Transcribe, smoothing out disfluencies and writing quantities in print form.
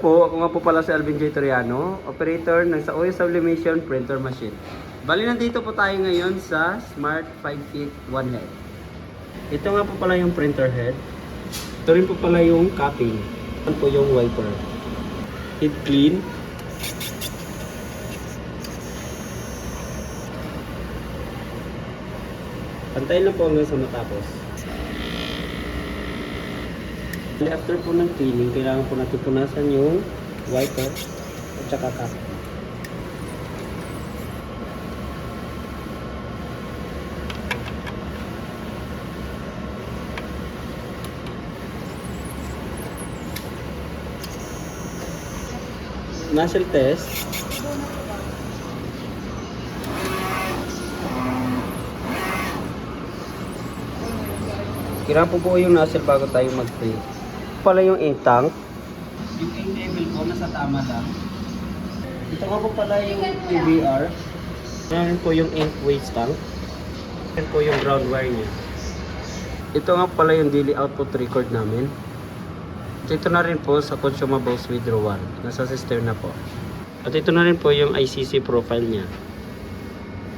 po, ako nga po pala si Alvin J. Toriano, operator ng sa OS Sublimation Printer Machine. Bali, nandito po tayo ngayon sa Smart 5 Feet 1 Head. Ito nga po pala yung printer head. Ito rin po pala yung capping. Ito po yung wiper. Heat clean. Pantayin lang po hanggang sa matapos. After po ng cleaning, kailangan po natin punasan yung wiper at saka cap. Nozzle test. Kailangan po yung nozzle bago tayo mag-fill. Pala yung ink tank. Yung ink level ko nasa tama lang. Ito nga po pala yung PBR. Yan po yung ink waste tank. Yan po yung ground wire niya. Ito nga pala yung daily output record namin. Ito na rin po sa consumables withdrawal. Nasa system na po. At ito na rin po yung ICC profile niya.